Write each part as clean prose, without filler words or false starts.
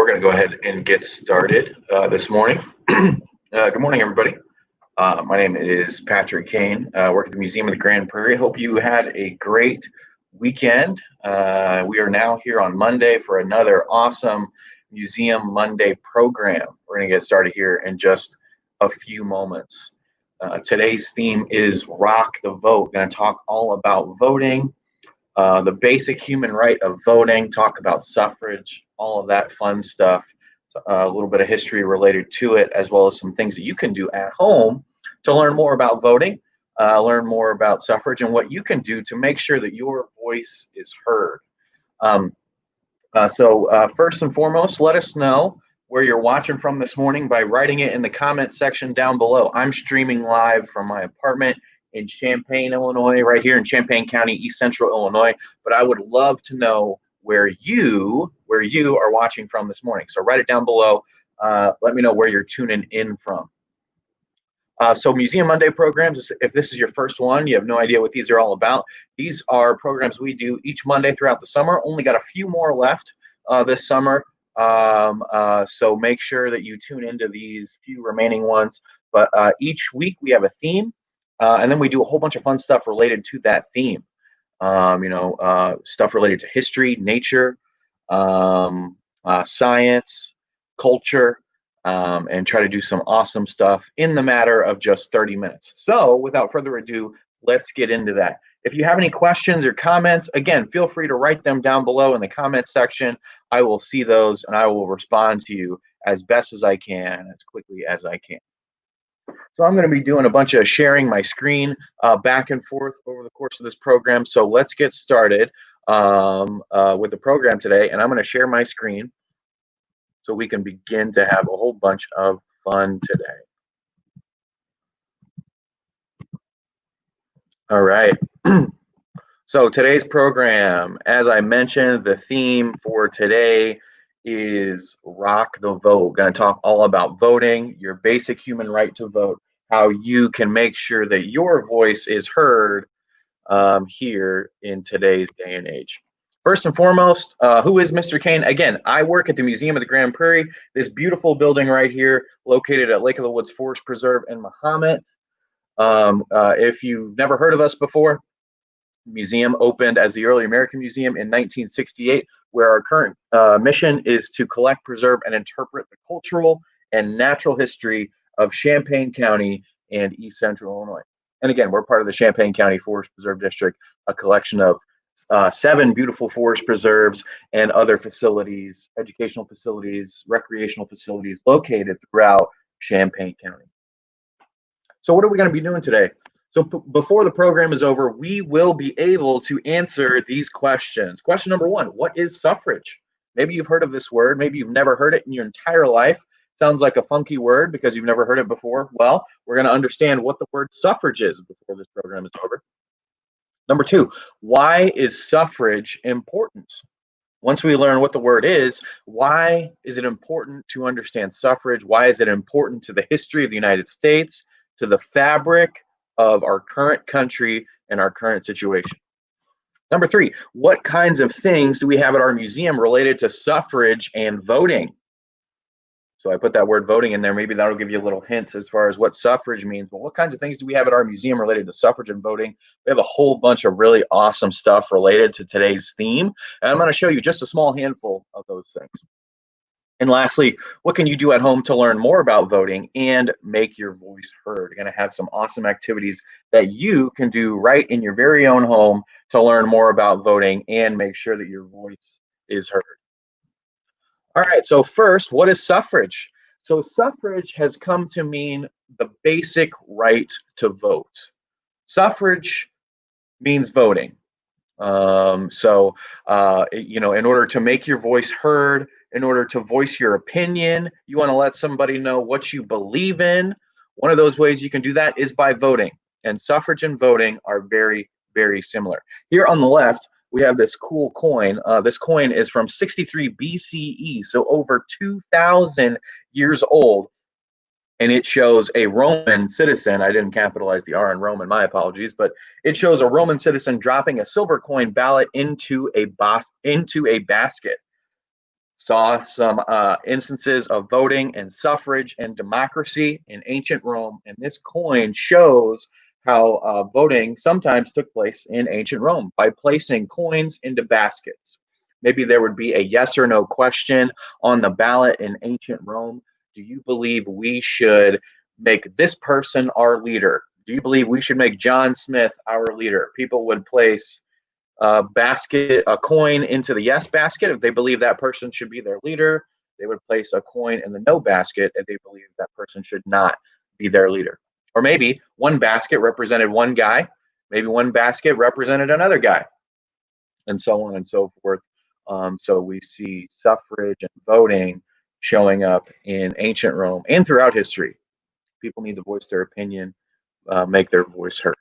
we're going to go ahead and get started this morning. Good morning, everybody. My name is Patrick Kane. I work at the Museum of the Grand Prairie. Hope you had a great weekend. We are now here on Monday for another awesome Museum Monday program. We're going to get started here in just a few moments. Today's theme is Rock the Vote. Going to talk all about voting, the basic human right of voting, talk about suffrage, all of that fun stuff, a little bit of history related to it, as well as some things that you can do at home to learn more about voting, learn more about suffrage, and what you can do to make sure that your voice is heard. First and foremost, let us know where you're watching from this morning by writing it in the comment section down below. I'm streaming live from my apartment in Champaign, Illinois, right here in Champaign County, East Central Illinois. But I would love to know where you are watching from this morning. So write it down below. Let me know where you're tuning in from. So Museum Monday programs, if this is your first one, you have no idea what these are all about. These are programs we do each Monday throughout the summer. Only got a few more left this summer. So make sure that you tune into these few remaining ones. But each week we have a theme, and then we do a whole bunch of fun stuff related to that theme. Stuff related to history, nature, science, culture, and try to do some awesome stuff in the matter of just 30 minutes. So without further ado, let's get into that. If you have any questions or comments, again, feel free to write them down below in the comment section. I will see those and I will respond to you as best as I can, as quickly as I can. So I'm going to be doing a bunch of sharing my screen back and forth over the course of this program. So let's get started with the program today. And I'm going to share my screen so we can begin to have a whole bunch of fun today. All right. So today's program, as I mentioned, the theme for today is Rock the Vote. We're going to talk all about voting, your basic human right to vote, how you can make sure that your voice is heard here in today's day and age. First and foremost, who is Mr. Kane? Again, I work at the Museum of the Grand Prairie, this beautiful building right here located at Lake of the Woods Forest Preserve in Mahomet. If you've never heard of us before, the museum opened as the Early American Museum in 1968, where our current mission is to collect, preserve, and interpret the cultural and natural history of Champaign County and East Central Illinois. And again, we're part of the Champaign County Forest Preserve District, a collection of 7 beautiful forest preserves and other facilities, educational facilities, recreational facilities located throughout Champaign County. So what are we going to be doing today? So before the program is over, we will be able to answer these questions. Question number 1, what is suffrage? Maybe you've heard of this word. Maybe you've never heard it in your entire life. Sounds like a funky word because you've never heard it before. Well, we're going to understand what the word suffrage is before this program is over. Number 2, why is suffrage important? Once we learn what the word is, why is it important to understand suffrage? Why is it important to the history of the United States, to the fabric of our current country and our current situation? Number 3, what kinds of things do we have at our museum related to suffrage and voting? So I put that word voting in there. Maybe that'll give you a little hint as far as what suffrage means. But what kinds of things do we have at our museum related to suffrage and voting? We have a whole bunch of really awesome stuff related to today's theme. And I'm going to show you just a small handful of those things. And lastly, what can you do at home to learn more about voting and make your voice heard? We're going to have some awesome activities that you can do right in your very own home to learn more about voting and make sure that your voice is heard. All right, so first, what is suffrage? So suffrage has come to mean the basic right to vote. Suffrage means voting. In order to make your voice heard, in order to voice your opinion, you want to let somebody know what you believe in. One of those ways you can do that is by voting. And suffrage and voting are very, very similar. Here on the left, we have this cool coin. This coin is from 63 BCE, so over 2,000 years old. And it shows a Roman citizen. I didn't capitalize the R in Roman, my apologies, but it shows a Roman citizen dropping a silver coin ballot into a basket. Saw some instances of voting and suffrage and democracy in ancient Rome, and this coin shows how voting sometimes took place in ancient Rome by placing coins into baskets. Maybe there would be a yes or no question on the ballot in ancient Rome. Do you believe we should make this person our leader? Do you believe we should make John Smith our leader? People would place a coin into the yes basket if they believe that person should be their leader. They would place a coin in the no basket if they believe that person should not be their leader. Or maybe one basket represented one guy, maybe one basket represented another guy, and so on and so forth. So we see suffrage and voting showing up in ancient Rome and throughout history. People need to voice their opinion, make their voice heard.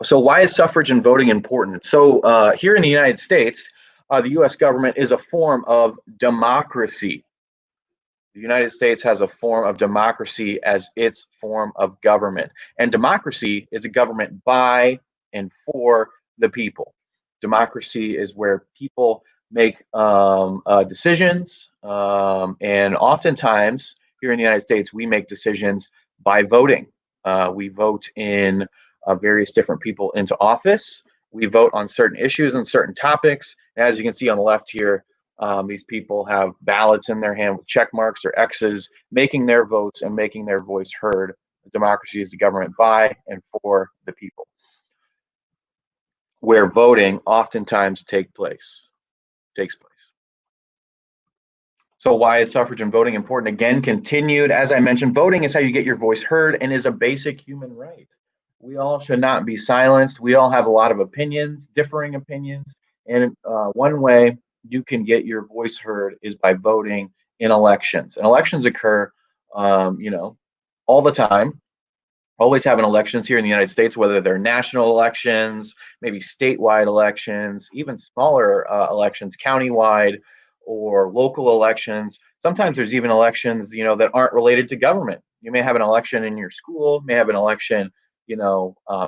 So why is suffrage and voting important? So here in the United States, the U.S. government is a form of democracy. The United States has a form of democracy as its form of government. And democracy is a government by and for the people. Democracy is where people make decisions. And oftentimes here in the United States, we make decisions by voting. We vote in various different people into office. We vote on certain issues and certain topics. As you can see on the left here, these people have ballots in their hand with check marks or X's, making their votes and making their voice heard. Democracy is the government by and for the people, where voting oftentimes takes place. So why is suffrage and voting important? Again, continued, as I mentioned, voting is how you get your voice heard and is a basic human right. We all should not be silenced. We all have a lot of opinions, differing opinions, and one way you can get your voice heard is by voting in elections. And elections occur, all the time. Always having elections here in the United States, whether they're national elections, maybe statewide elections, even smaller elections, countywide or local elections. Sometimes there's even elections, that aren't related to government. You may have an election in your school, may have an election,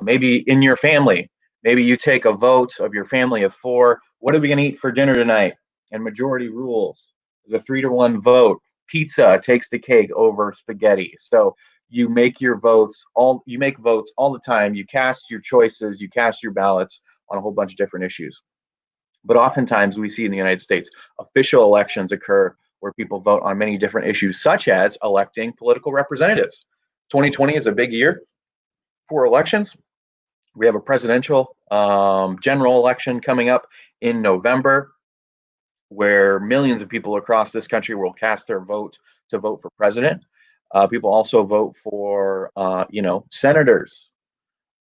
maybe in your family. Maybe you take a vote of your family of four. What are we going to eat for dinner tonight? And majority rules. There's a 3-to-1 vote. Pizza takes the cake over spaghetti. So you make votes all the time. You cast your choices, you cast your ballots on a whole bunch of different issues. But oftentimes we see in the United States, official elections occur where people vote on many different issues, such as electing political representatives. 2020 is a big year for elections. We have a presidential general election coming up in November, where millions of people across this country will cast their vote to vote for president. People also vote for, senators,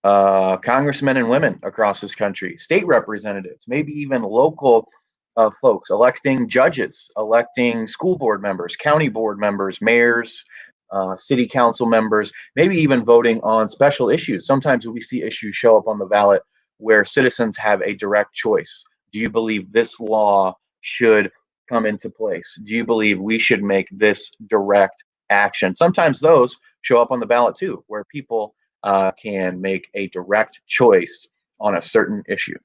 congressmen and women across this country, state representatives, maybe even local folks, electing judges, electing school board members, county board members, mayors, city council members, maybe even voting on special issues. Sometimes we see issues show up on the ballot where citizens have a direct choice. Do you believe this law should come into place? Do you believe we should make this direct action? Sometimes those show up on the ballot too, where people can make a direct choice on a certain issue.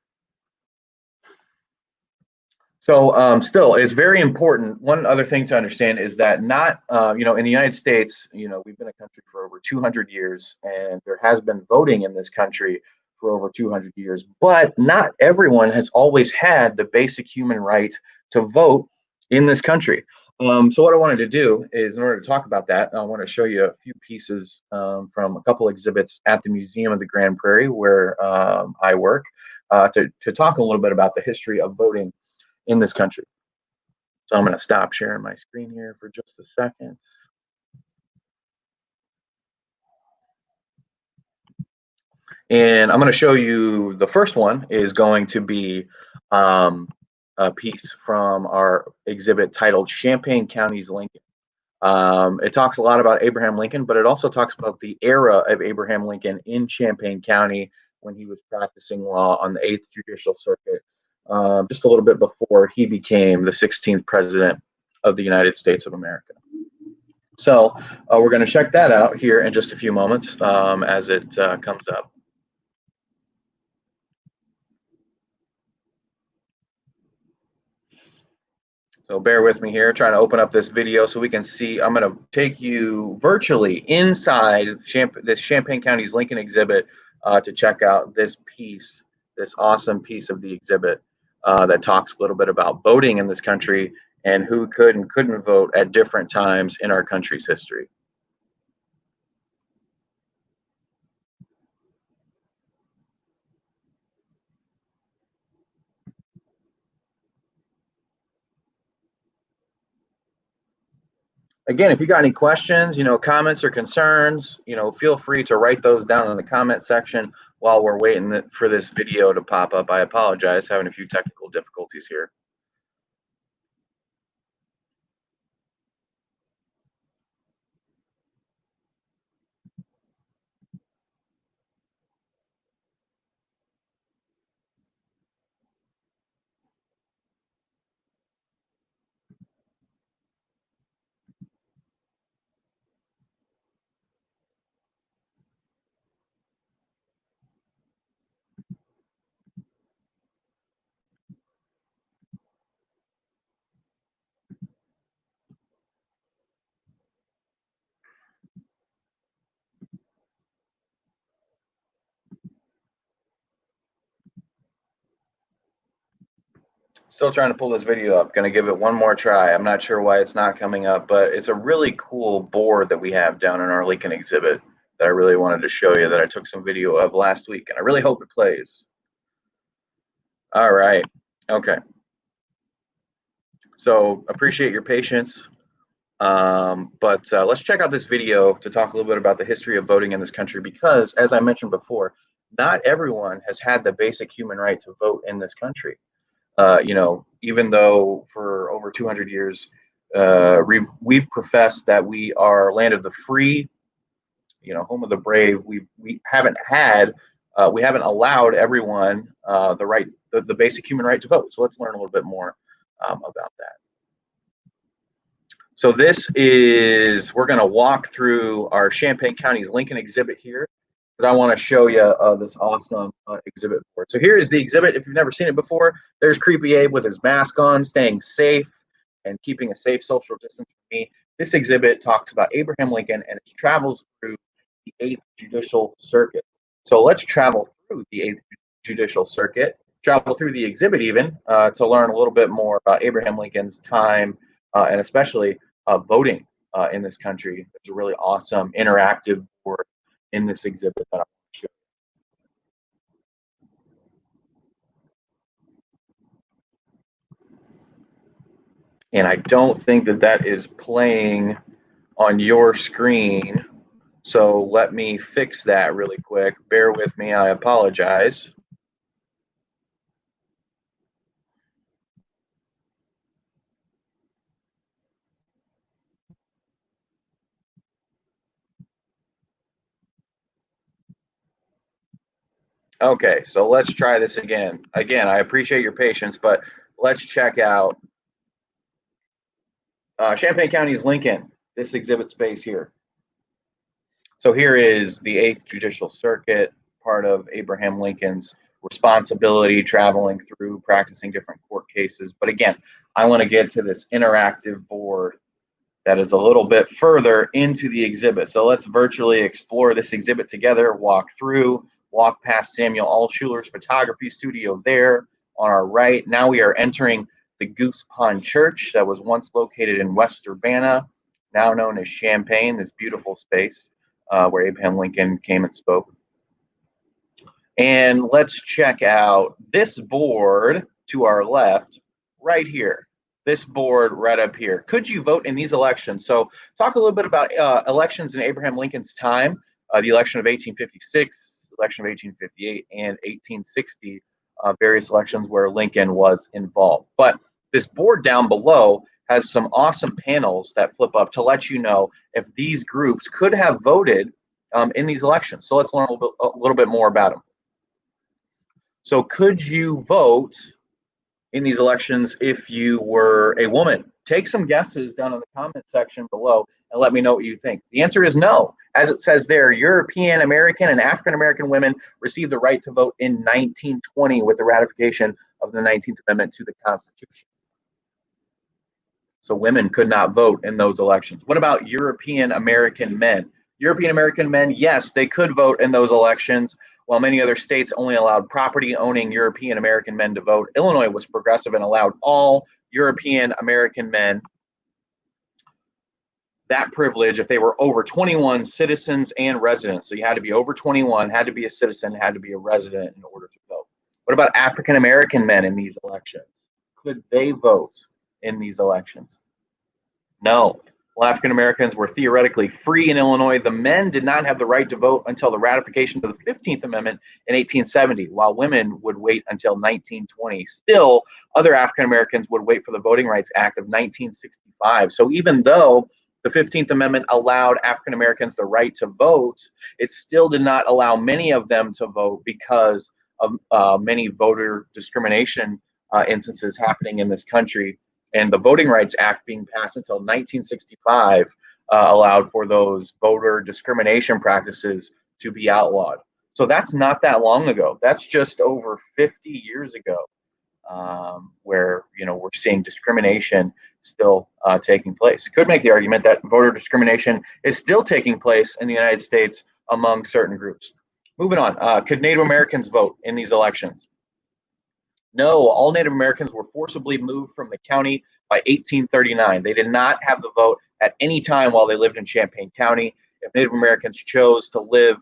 So still, it's very important. One other thing to understand is that not, in the United States, we've been a country for over 200 years, and there has been voting in this country for over 200 years, but not everyone has always had the basic human right to vote in this country. So what I wanted to do is, in order to talk about that, I want to show you a few pieces from a couple exhibits at the Museum of the Grand Prairie, where I work, to talk a little bit about the history of voting in this country. So I'm going to stop sharing my screen here for just a second. And I'm going to show you, the first one is going to be a piece from our exhibit titled Champaign County's Lincoln. It talks a lot about Abraham Lincoln, but it also talks about the era of Abraham Lincoln in Champaign County when he was practicing law on the 8th Judicial Circuit, just a little bit before he became the 16th president of the United States of America. So we're going to check that out here in just a few moments as it comes up. So bear with me here, trying to open up this video so we can see. I'm going to take you virtually inside this Champaign County's Lincoln exhibit to check out this piece, this awesome piece of the exhibit that talks a little bit about voting in this country and who could and couldn't vote at different times in our country's history. Again, if you got any questions, comments or concerns, feel free to write those down in the comment section while we're waiting for this video to pop up. I apologize, having a few technical difficulties here. Still trying to pull this video up. Going to give it one more try. I'm not sure why it's not coming up, but it's a really cool board that we have down in our Lincoln exhibit that I really wanted to show you, that I took some video of last week, and I really hope it plays. All right. Okay. So appreciate your patience. But let's check out this video to talk a little bit about the history of voting in this country, because, as I mentioned before, not everyone has had the basic human right to vote in this country. Even though for over 200 years we've professed that we are land of the free, home of the brave, we haven't allowed everyone the basic human right to vote. So let's learn a little bit more about that. So we're going to walk through our Champaign County's Lincoln exhibit here, because I want to show you this awesome exhibit board. So here is the exhibit. If you've never seen it before, there's Creepy Abe with his mask on, staying safe and keeping a safe social distance from me. This exhibit talks about Abraham Lincoln, and it travels through the 8th Judicial Circuit. So let's travel through the 8th Judicial Circuit, travel through the exhibit even, to learn a little bit more about Abraham Lincoln's time, and especially voting in this country. There's a really awesome interactive board in this exhibit that I'm going to show you. And I don't think that is playing on your screen. So let me fix that really quick. Bear with me. I apologize. Okay, so let's try this again. Again, I appreciate your patience, but let's check out Champaign County's Lincoln, this exhibit space here. So here is the 8th Judicial Circuit, part of Abraham Lincoln's responsibility, traveling through, practicing different court cases. But again, I want to get to this interactive board that is a little bit further into the exhibit. So let's virtually explore this exhibit together, walk past Samuel Altschuler's photography studio there on our right. Now we are entering the Goose Pond Church that was once located in West Urbana, now known as Champaign, this beautiful space where Abraham Lincoln came and spoke. And let's check out this board to our left right here. This board right up here. Could you vote in these elections? So talk a little bit about elections in Abraham Lincoln's time, the election of 1856, election of 1858, and 1860, various elections where Lincoln was involved. But this board down below has some awesome panels that flip up to let you know if these groups could have voted in these elections. So let's learn a little bit more about them. So could you vote in these elections if you were a woman? Take some guesses down in the comment section below and let me know what you think. The answer is no. As it says there, European American and African American women received the right to vote in 1920 with the ratification of the 19th Amendment to the Constitution. So women could not vote in those elections. What about European American men? European American men, yes, they could vote in those elections, while many other states only allowed property owning European American men to vote. Illinois was progressive and allowed all European American men that privilege if they were over 21 citizens and residents. So you had to be over 21, had to be a citizen, had to be a resident in order to vote. What about African American men in these elections? Could they vote in these elections? No. Well, African Americans were theoretically free in Illinois. The men did not have the right to vote until the ratification of the 15th Amendment in 1870, while women would wait until 1920. Still, other African Americans would wait for the Voting Rights Act of 1965. So even though the 15th Amendment allowed African Americans the right to vote, it still did not allow many of them to vote because of many voter discrimination instances happening in this country. And the Voting Rights Act being passed until 1965 allowed for those voter discrimination practices to be outlawed. So that's not that long ago. That's just over 50 years ago, where we're seeing discrimination still taking place. Could make the argument that voter discrimination is still taking place in the United States among certain groups. Moving on, could Native Americans vote in these elections? No, all Native Americans were forcibly moved from the county by 1839. They did not have the vote at any time while they lived in Champaign County. If Native Americans chose to live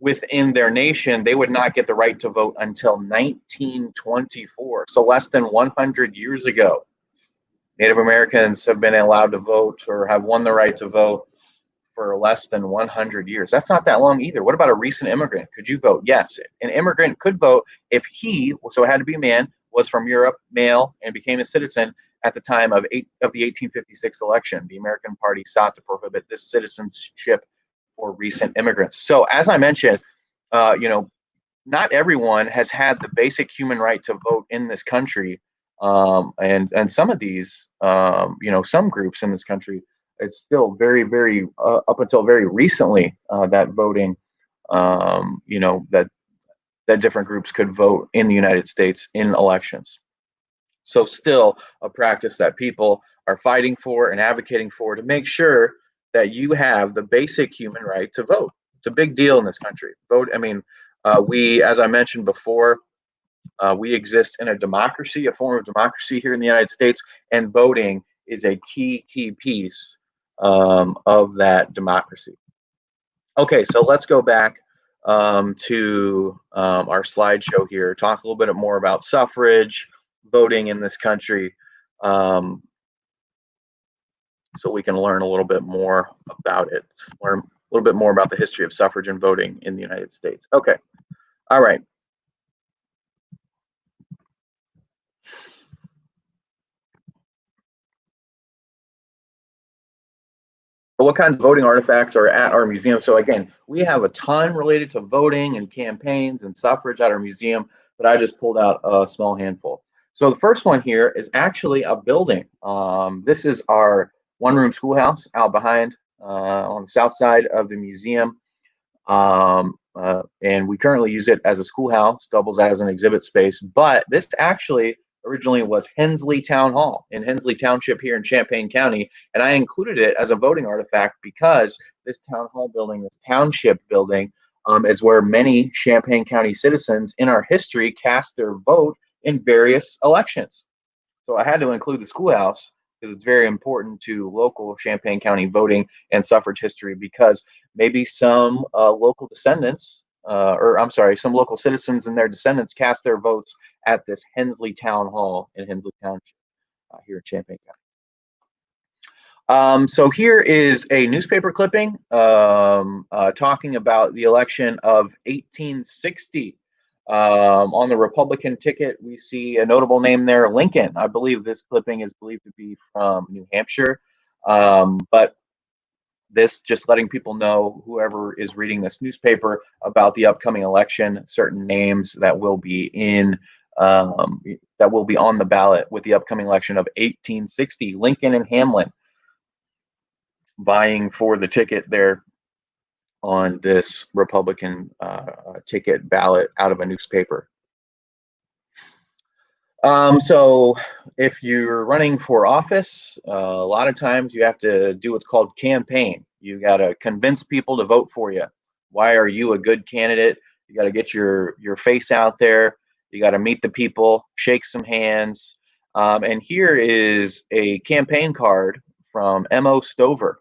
within their nation, they would not get the right to vote until 1924, so less than 100 years ago. Native Americans have been allowed to vote or have won the right to vote for less than 100 years. That's not that long either. What about a recent immigrant? Could you vote? Yes, an immigrant could vote if he, so it had to be a man, was from Europe, male, and became a citizen at the time of the 1856 election. The American Party sought to prohibit this citizenship for recent immigrants. So as I mentioned, not everyone has had the basic human right to vote in this country. And some of these, some groups in this country, it's still very, very up until very recently that voting, that different groups could vote in the United States in elections. So still a practice that people are fighting for and advocating for to make sure that you have the basic human right to vote. It's a big deal in this country. Vote. I mean, we, as I mentioned before, we exist in a democracy, a form of democracy here in the United States, and voting is a key piece of that democracy. Okay, so let's go back to our slideshow here, talk a little bit more about suffrage, voting in this country, so we can learn a little bit more about it, learn a little bit more about the history of suffrage and voting in the United States. Okay, all right. What kinds of voting artifacts are at our museum? So again, we have a ton related to voting and campaigns and suffrage at our museum, but I just pulled out a small handful. So the first one here is actually a building. This is our one-room schoolhouse out behind on the south side of the museum. And we currently use it as a schoolhouse, doubles as an exhibit space, but this actually originally was Hensley Town Hall in Hensley Township here in Champaign County, and I included it as a voting artifact because this town hall building, this township building, is where many Champaign County citizens in our history cast their vote in various elections. So I had to include the schoolhouse because it's very important to local Champaign County voting and suffrage history, because maybe some local descendants, some local citizens and their descendants cast their votes at this Hensley Town Hall in Hensley Township here in Champaign County. So here is a newspaper clipping talking about the election of 1860. On the Republican ticket, we see a notable name there, Lincoln. I believe this clipping is believed to be from New Hampshire, but this just letting people know, whoever is reading this newspaper, about the upcoming election, certain names that will be on the ballot with the upcoming election of 1860. Lincoln and Hamlin vying for the ticket there on this Republican ticket ballot out of a newspaper. So if you're running for office, a lot of times you have to do what's called campaign. You got to convince people to vote for you. Why are you a good candidate? You got to get your face out there. You got to meet the people, shake some hands. And here is a campaign card from M.O. Stover,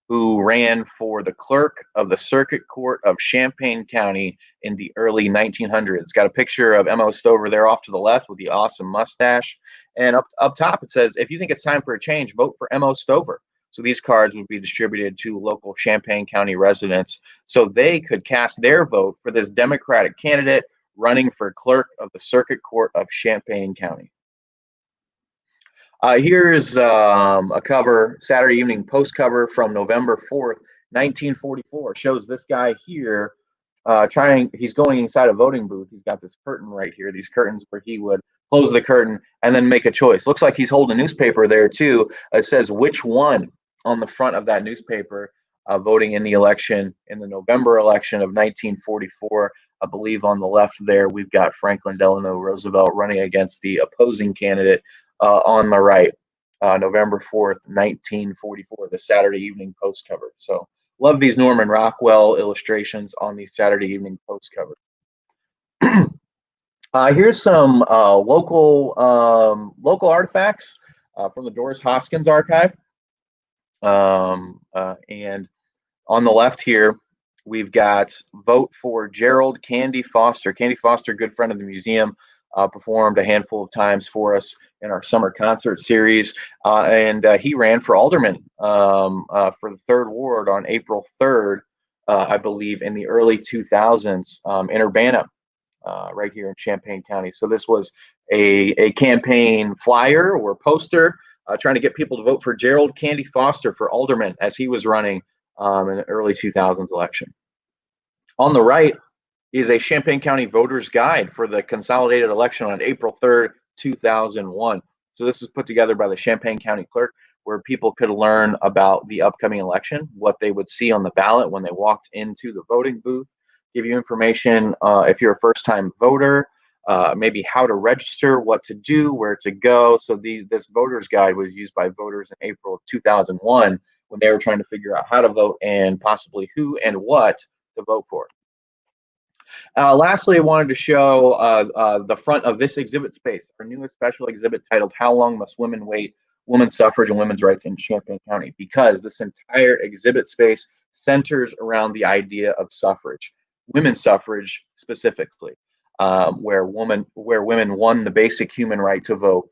who ran for the clerk of the Circuit Court of Champaign County in the early 1900s. Got a picture of M.O. Stover there off to the left with the awesome mustache. And up top it says, if you think it's time for a change, vote for M.O. Stover. So these cards would be distributed to local Champaign County residents so they could cast their vote for this Democratic candidate running for clerk of the Circuit Court of Champaign County. Here's a cover, Saturday Evening Post cover from November 4th, 1944. Shows this guy here he's going inside a voting booth. He's got this curtain right here, these curtains where he would close the curtain and then make a choice. Looks like he's holding a newspaper there too. It says which one on the front of that newspaper, voting in the election, in the November election of 1944. I believe on the left there, we've got Franklin Delano Roosevelt running against the opposing candidate on the right, November 4th, 1944, the Saturday Evening Post cover. So love these Norman Rockwell illustrations on these Saturday Evening Post covers. Here's some local artifacts from the Doris Hoskins archive. And on the left here, we've got vote for Gerald Candy Foster. Candy Foster, good friend of the museum, performed a handful of times for us in our summer concert series. And he ran for alderman for the 3rd Ward on April 3rd, I believe, in the early 2000s in Urbana, right here in Champaign County. So this was a campaign flyer or poster trying to get people to vote for Gerald Candy Foster for alderman as he was running in the early 2000s election. On the right is a Champaign County voter's guide for the consolidated election on April 3rd, 2001. So this is put together by the Champaign County clerk, where people could learn about the upcoming election, what they would see on the ballot when they walked into the voting booth, give you information if you're a first-time voter, maybe how to register, what to do, where to go. So this voter's guide was used by voters in April of 2001 when they were trying to figure out how to vote and possibly who and what to vote for. Lastly, I wanted to show the front of this exhibit space, our newest special exhibit titled How Long Must Women Wait? Women's Suffrage and Women's Rights in Champaign County, because this entire exhibit space centers around the idea of suffrage, women's suffrage specifically, where women won the basic human right to vote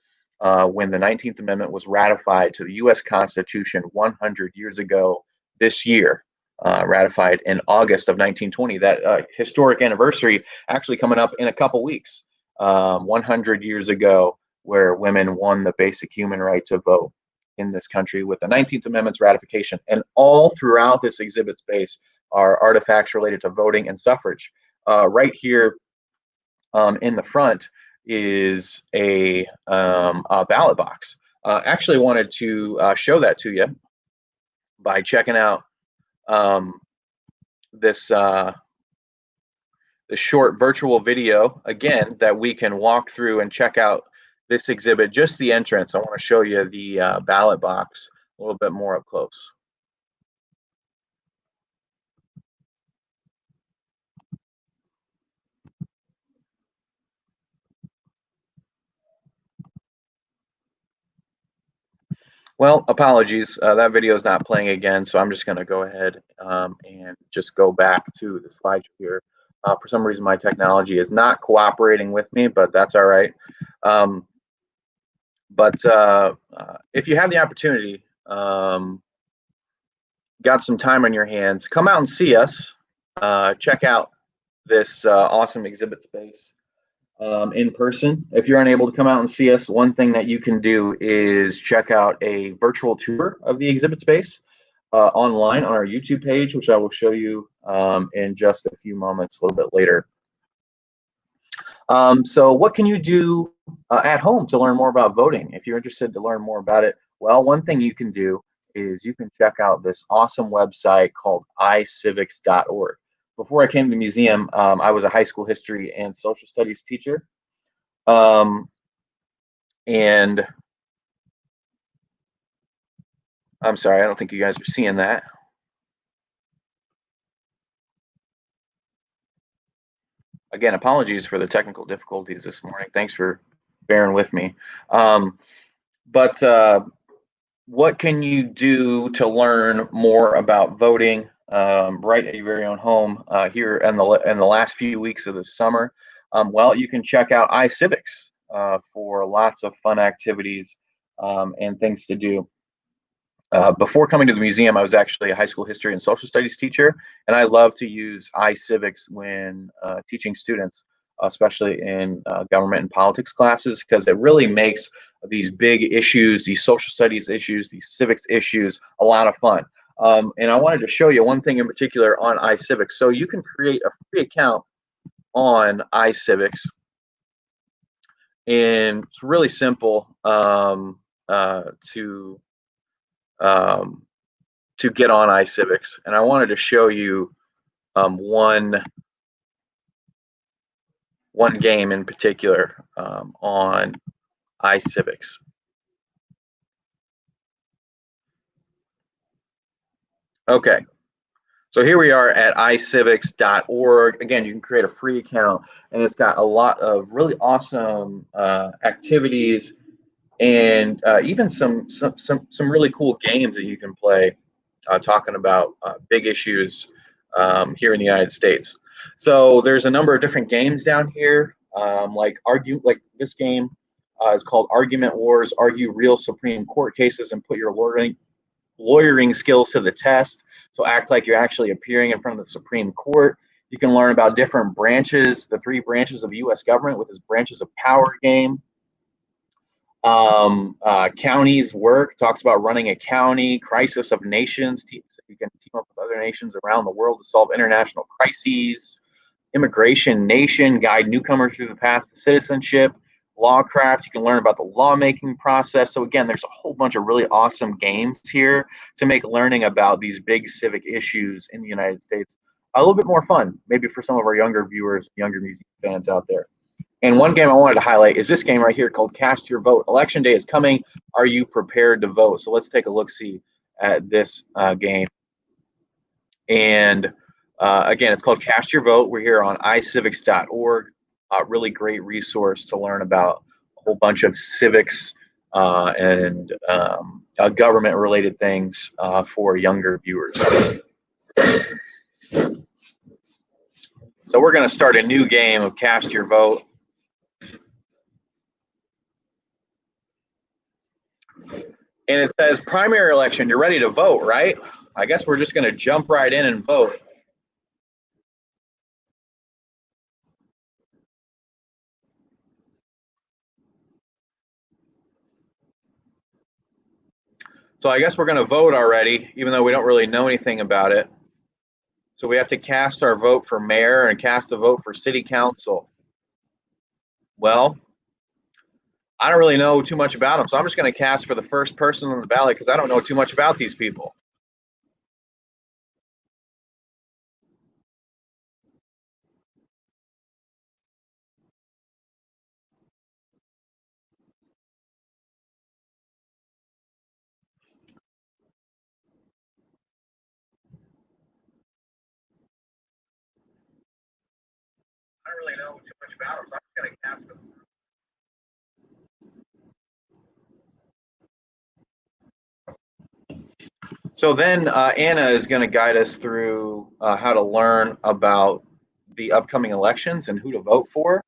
when the 19th Amendment was ratified to the U.S. Constitution 100 years ago this year. Ratified in August of 1920. That historic anniversary actually coming up in a couple weeks. 100 years ago, where women won the basic human right to vote in this country with the 19th Amendment's ratification. And all throughout this exhibit space are artifacts related to voting and suffrage. Right here in the front is a ballot box. Actually wanted to show that to you by checking out this short virtual video again that we can walk through and check out this exhibit, just the entrance. I want to show you the ballot box a little bit more up close. Well, apologies, that video is not playing again, so I'm just going to go ahead and just go back to the slideshow here. For some reason, my technology is not cooperating with me, but that's all right. But if you have the opportunity, got some time on your hands, come out and see us. Check out this awesome exhibit space in person. If you're unable to come out and see us, one thing that you can do is check out a virtual tour of the exhibit space online on our YouTube page, which I will show you in just a few moments, a little bit later. So what can you do at home to learn more about voting? If you're interested to learn more about it, well, one thing you can do is you can check out this awesome website called icivics.org. Before I came to the museum, I was a high school history and social studies teacher. And I'm sorry, I don't think you guys are seeing that. Again, apologies for the technical difficulties this morning. Thanks for bearing with me. But what can you do to learn more about voting right at your very own home here in the last few weeks of the summer? Well, you can check out iCivics for lots of fun activities and things to do. Before coming to the museum, I was actually a high school history and social studies teacher, and I love to use iCivics when teaching students, especially in government and politics classes, because it really makes these big issues, these social studies issues, these civics issues, a lot of fun. And I wanted to show you one thing in particular on iCivics. So you can create a free account on iCivics, and it's really simple um, to get on iCivics. And I wanted to show you one game in particular on iCivics. Okay, so here we are at icivics.org. Again, you can create a free account, and it's got a lot of really awesome activities and even some really cool games that you can play talking about big issues here in the United States. So there's a number of different games down here, like this game is called Argument Wars. Argue real Supreme Court cases and put your lawyering skills to the test. So act like you're actually appearing in front of the Supreme Court. You can learn about different branches, the three branches of U.S. government with this branches of power game. Counties work talks about running a county. Crisis of nations, so you can team up with other nations around the world to solve international crises. Immigration nation, guide newcomers through the path to citizenship. Lawcraft, you can learn about the lawmaking process. So again, there's a whole bunch of really awesome games here to make learning about these big civic issues in the United States a little bit more fun, maybe for some of our younger viewers, younger music fans out there. And one game I wanted to highlight is this game right here called Cast Your Vote. Election day is coming. Are you prepared to vote? So let's take a look-see at this game. And again, it's called Cast Your Vote. We're here on icivics.org. Really great resource to learn about a whole bunch of civics and government-related things for younger viewers. So we're going to start a new game of Cast Your Vote. And it says primary election, you're ready to vote, right? I guess we're just going to jump right in and vote. So I guess we're going to vote already, even though we don't really know anything about it. So we have to cast our vote for mayor and cast a vote for city council. Well, I don't really know too much about them, so I'm just going to cast for the first person on the ballot because I don't know too much about these people. I don't really know too much about them, so I'm just going to cast them. So then Anna is going to guide us through how to learn about the upcoming elections and who to vote for.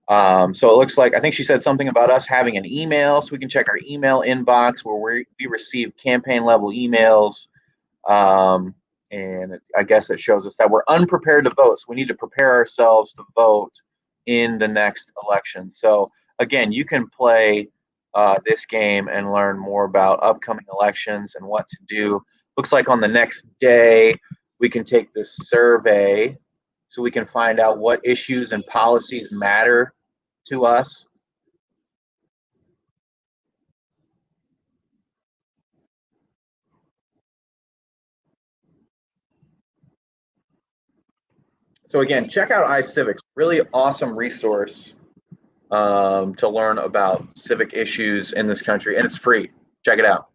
So it looks like, I think she said something about us having an email, so we can check our email inbox where we receive campaign level emails. And I guess it shows us that we're unprepared to vote. So we need to prepare ourselves to vote in the next election. So again, you can play this game and learn more about upcoming elections and what to do. Looks like on the next day, we can take this survey so we can find out what issues and policies matter to us. So again, check out iCivics, really awesome resource to learn about civic issues in this country, and it's free. Check it out.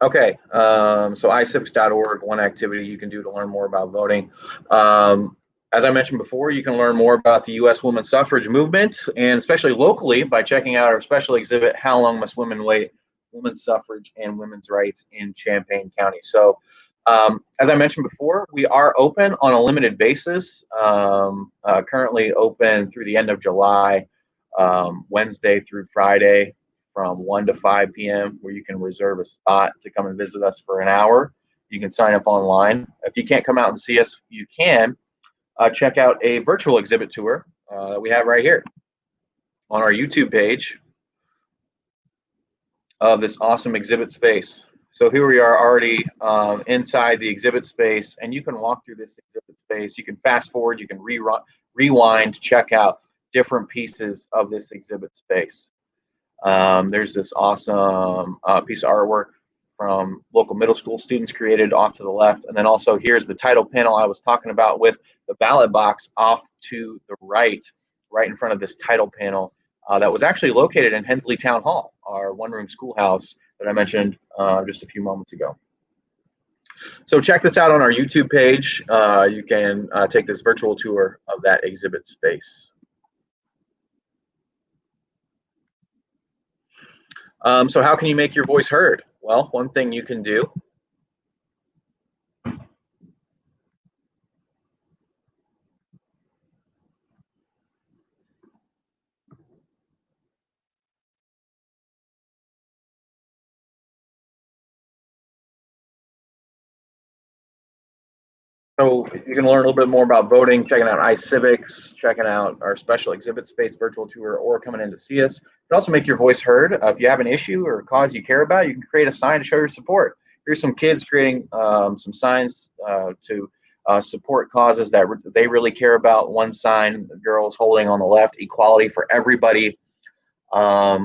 Okay, so icivics.org, one activity you can do to learn more about voting. As I mentioned before, you can learn more about the U.S. women's suffrage movement, and especially locally by checking out our special exhibit, How Long Must Women Wait? Women's Suffrage and Women's Rights in Champaign County. So, as I mentioned before, we are open on a limited basis, currently open through the end of July, Wednesday through Friday from 1 to 5 p.m., where you can reserve a spot to come and visit us for an hour. You can sign up online. If you can't come out and see us, you can check out a virtual exhibit tour that we have right here on our YouTube page of this awesome exhibit space. So here we are already inside the exhibit space, and you can walk through this exhibit space. You can fast forward, you can rewind, check out different pieces of this exhibit space. There's this awesome piece of artwork from local middle school students created off to the left. And then also here's the title panel I was talking about with the ballot box off to the right in front of this title panel that was actually located in Hensley Town Hall, our one-room schoolhouse that I mentioned just a few moments ago. So check this out on our YouTube page. You can take this virtual tour of that exhibit space. So how can you make your voice heard? Well, one thing you can do So you can learn a little bit more about voting, checking out iCivics, checking out our special exhibit space virtual tour, or coming in to see us. You can also make your voice heard. If you have an issue or a cause you care about, you can create a sign to show your support. Here's some kids creating some signs to support causes that they really care about. One sign, the girl's holding on the left, equality for everybody. A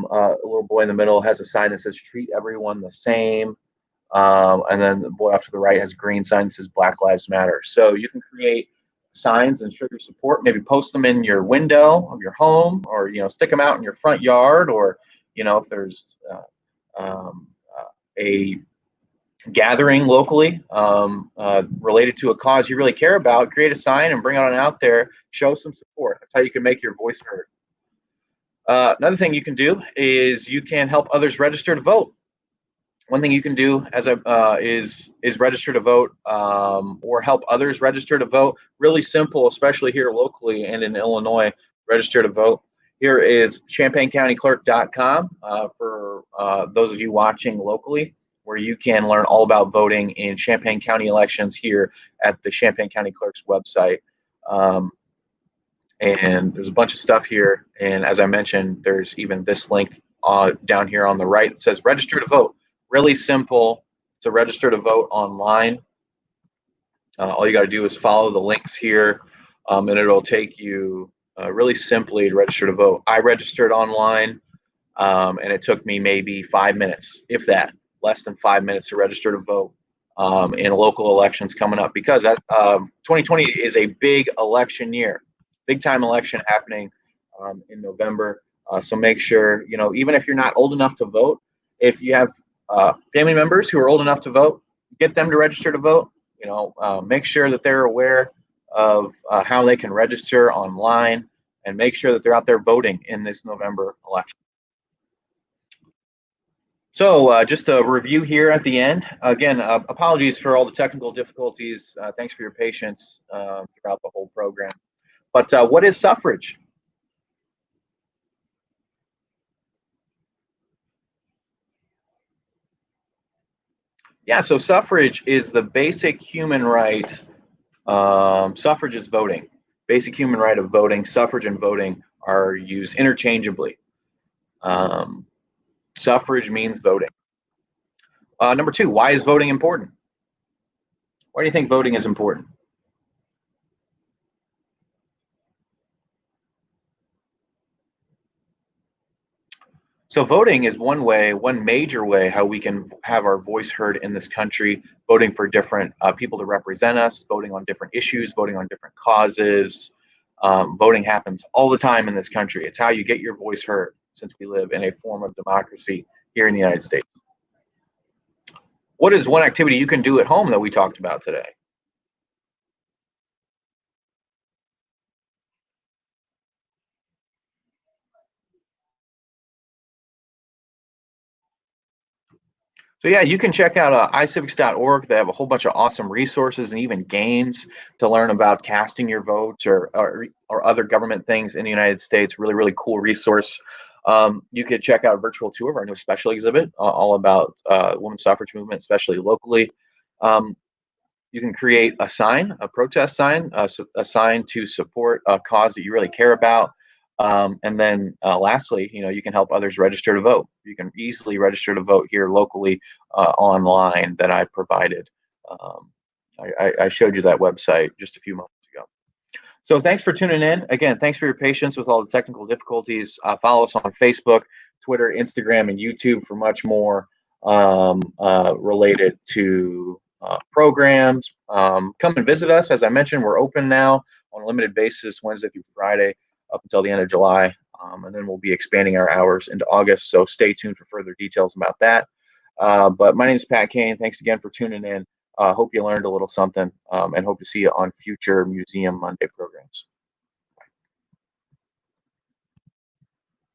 little boy in the middle has a sign that says treat everyone the same. And then the boy off to the right has a green sign that says Black Lives Matter. So you can create signs and show your support. Maybe post them in your window of your home, or stick them out in your front yard, or if there's a gathering locally related to a cause you really care about, create a sign and bring it on out there. Show some support. That's how you can make your voice heard. Another thing you can do is you can help others register to vote. One thing you can do is register to vote or help others register to vote. Really simple, especially here locally and in Illinois. Register to vote. Here is ChampaignCountyClerk.com for those of you watching locally, where you can learn all about voting in Champaign County elections here at the Champaign County Clerk's website. And there's a bunch of stuff here. And as I mentioned, there's even this link down here on the right. It says register to vote. Really simple to register to vote online. All you got to do is follow the links here, and it'll take you really simply to register to vote. I registered online, and it took me maybe 5 minutes, if that, less than 5 minutes to register to vote in local elections coming up, because 2020 is a big election year, big time election happening in November. So make sure, even if you're not old enough to vote, if you have family members who are old enough to vote, get them to register to vote. Make sure that they're aware of how they can register online, and make sure that they're out there voting in this November election. So just a review here at the end. Again, apologies for all the technical difficulties. Thanks for your patience throughout the whole program. But what is suffrage? Yeah, so suffrage is the basic human right. Suffrage is voting. Basic human right of voting. Suffrage and voting are used interchangeably. Suffrage means voting. Number two, why is voting important? Why do you think voting is important? So voting is one major way how we can have our voice heard in this country, voting for different people to represent us, voting on different issues, voting on different causes. Voting happens all the time in this country. It's how you get your voice heard, since we live in a form of democracy here in the United States. What is one activity you can do at home that we talked about today? So yeah, you can check out icivics.org. They have a whole bunch of awesome resources and even games to learn about casting your vote, or other government things in the United States. Really, really cool resource. You could check out a virtual tour of our new special exhibit, all about women's suffrage movement, especially locally. Um, you can create a sign, a protest sign, a sign to support a cause that you really care about. And then lastly, you can help others register to vote. You can easily register to vote here locally, online, that I provided. Um, I showed you that website just a few moments ago. So thanks for tuning in. Again, thanks for your patience with all the technical difficulties. Follow us on Facebook, Twitter, Instagram, and YouTube for much more related to programs. Come and visit us. As I mentioned, we're open now on a limited basis, Wednesday through Friday, up until the end of July. And then we'll be expanding our hours into August. So stay tuned for further details about that. But my name is Pat Kane. Thanks again for tuning in. Hope you learned a little something, and hope to see you on future Museum Monday programs.